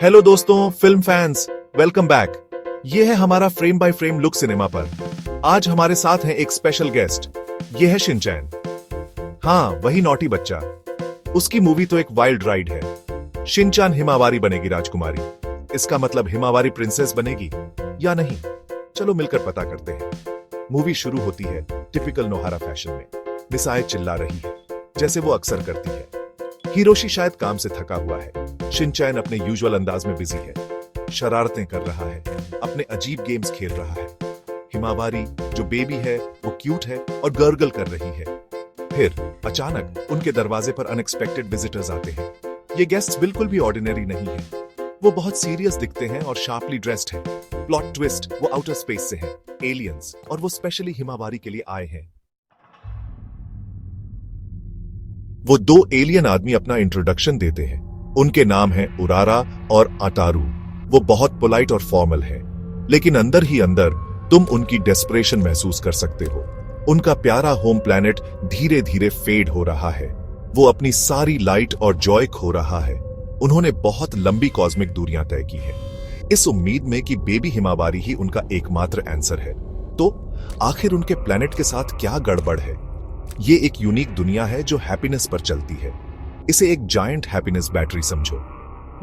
Hello दोस्तों, film fans, welcome back. ये है हमारा frame by frame look cinema पर। आज हमारे साथ हैं एक स्पेशल गेस्ट। ये है शिनचैन। हाँ, वही नॉटी बच्चा। उसकी मूवी तो एक वाइल्ड राइड है। शिनचैन हिमावारी बनेगी राजकुमारी। इसका मतलब हिमावारी प्रिंसेस बनेगी या नहीं? चलो मिलकर पता करते हैं। मूवी शुरू होती है टिपिकल नोहारा फैशन में। मिसाए चिल्ला रही है जैसे वो अक्सर करती है। हिरोशी शायद काम से थका हुआ है। शिनचैन अपने यूजुअल अंदाज में बिजी है, शरारतें कर रहा है, अपने अजीब गेम्स खेल रहा है। हिमावारी जो बेबी है वो क्यूट है और गर्गल कर रही है। फिर अचानक उनके दरवाजे पर अनएक्सपेक्टेड विजिटर्स आते हैं। ये गेस्ट्स बिल्कुल भी ऑर्डिनरी नहीं है। वो बहुत सीरियस दिखते हैं और शार्पली ड्रेस्ड हैं। प्लॉट ट्विस्ट, वो आउटर स्पेस से हैं, एलियंस, और वो स्पेशली हिमावारी के लिए आए हैं। वो दो एलियन आदमी अपना इंट्रोडक्शन देते हैं। उनके नाम हैं उरारा और अटारू। वो बहुत पोलाइट और फॉर्मल है, लेकिन अंदर ही अंदर तुम उनकी डेस्परेशन महसूस कर सकते हो। उनका प्यारा होम प्लैनेट धीरे धीरे फेड हो रहा है। वो अपनी सारी लाइट और जॉय खो रहा है। उन्होंने बहुत लंबी कॉस्मिक दूरियां तय की है, इस उम्मीद में कि बेबी हिमावारी ही उनका एकमात्र आंसर है। तो आखिर उनके प्लैनेट के साथ क्या गड़बड़ है? ये एक यूनिक दुनिया है जो हैप्पीनेस पर चलती है। इसे एक जायंट हैप्पीनेस बैटरी समझो।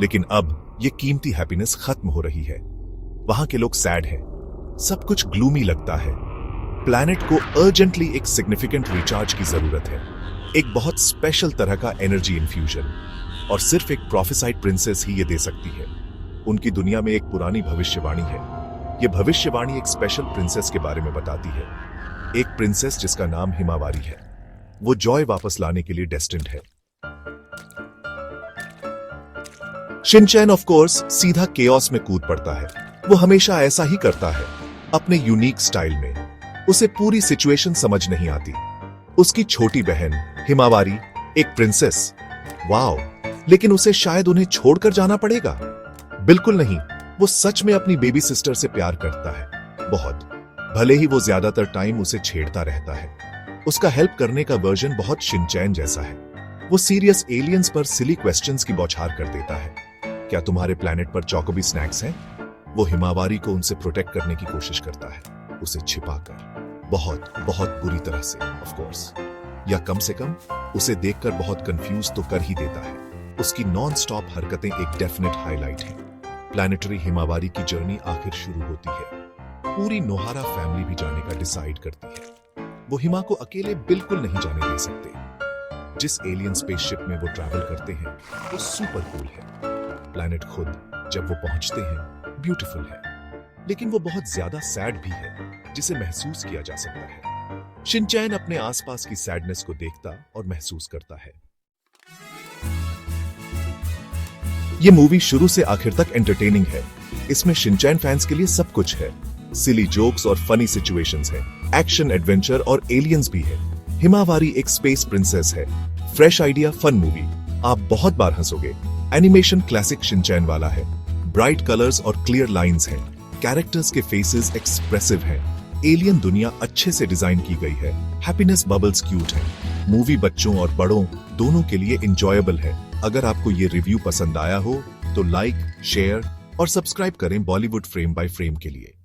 लेकिन अब ये कीमती हैप्पीनेस खत्म हो रही है। वहां के लोग सैड हैं, सब कुछ ग्लूमी लगता है। प्लैनेट को अर्जेंटली एक सिग्निफिकेंट रिचार्ज की जरूरत है, एक बहुत स्पेशल तरह का एनर्जी इन्फ्यूजन, और सिर्फ एक प्रोफेसाइड प्रिंसेस ही ये दे सकती है। उनकी दुनिया में एक पुरानी भविष्यवाणी है। ये भविष्यवाणी एक स्पेशल प्रिंसेस के बारे में बताती है, एक प्रिंसेस जिसका नाम हिमावारी है। वो जॉय वापस लाने के लिए डेस्टिन्ड है। शिनचैन ऑफ कोर्स सीधा केओस में कूद पड़ता है। वो हमेशा ऐसा ही करता है, अपने यूनिक स्टाइल में। उसे पूरी सिचुएशन समझ नहीं आती। उसकी छोटी बहन हिमावारी एक प्रिंसेस, वाओ, लेकिन उसे शायद उन्हें छोड़कर जाना पड़ेगा। बिल्कुल नहीं, वो सच में अपनी बेबी सिस्टर से प्यार करता है, बहुत। भले ही वो ज्यादातर टाइम उसे छेड़ता रहता है। उसका हेल्प करने का वर्जन बहुत शिनचैन जैसा है। वो सीरियस एलियंस पर सिली क्वेश्चंस की बौछार कर देता है। क्या तुम्हारे प्लैनेट पर चॉकोबी स्नैक्स हैं? वो हिमावारी को उनसे प्रोटेक्ट करने की कोशिश करता है, उसे छिपाकर, बहुत बहुत बुरी तरह से, ऑफ कोर्स, या कम से कम उसे देखकर बहुत कंफ्यूज तो कर ही देता है। उसकी नॉन स्टॉप हरकतें एक डेफिनेट हाईलाइट हैं। प्लैनेटरी हिमावारी की जर्नी आखिर शुरू होती है। पूरी नोहारा फैमिली भी जाने का डिसाइड करती है। वो हिमा को अकेले बिल्कुल नहीं जाने दे सकते। जिस एलियन स्पेसशिप में वो ट्रैवल करते हैं वो सुपर कूल है। प्लैनेट खुद जब वो पहुंचते हैं ब्यूटीफुल है, लेकिन वो बहुत ज्यादा सैड भी है, जिसे महसूस किया जा सकता है। शिनचैन अपने आसपास की सैडनेस को देखता और महसूस करता है। ये मूवी शुरू से आखिर तक एंटरटेनिंग है। इसमें शिनचैन फैंस के लिए सब कुछ है। सिली जोक्स और फनी सिचुएशंस है, एक्शन, एडवेंचर और एलियंस भी है। हिमावारी एक स्पेस प्रिंसेस है। फ्रेश आइडिया, फन मूवी, आप बहुत बार हंसोगे। एनिमेशन क्लासिक शिनचैन वाला है। ब्राइट कलर्स और क्लियर लाइंस हैं। कैरेक्टर्स के फेसेस एक्सप्रेसिव हैं। एलियन दुनिया अच्छे से डिजाइन की गई है। हैप्पीनेस बबल्स क्यूट है। मूवी बच्चों और बड़ों दोनों के लिए एंजॉयबल है। अगर आपको ये रिव्यू पसंद आया हो तो लाइक, शेयर और सब्सक्राइब करें बॉलीवुड फ्रेम बाय फ्रेम के लिए।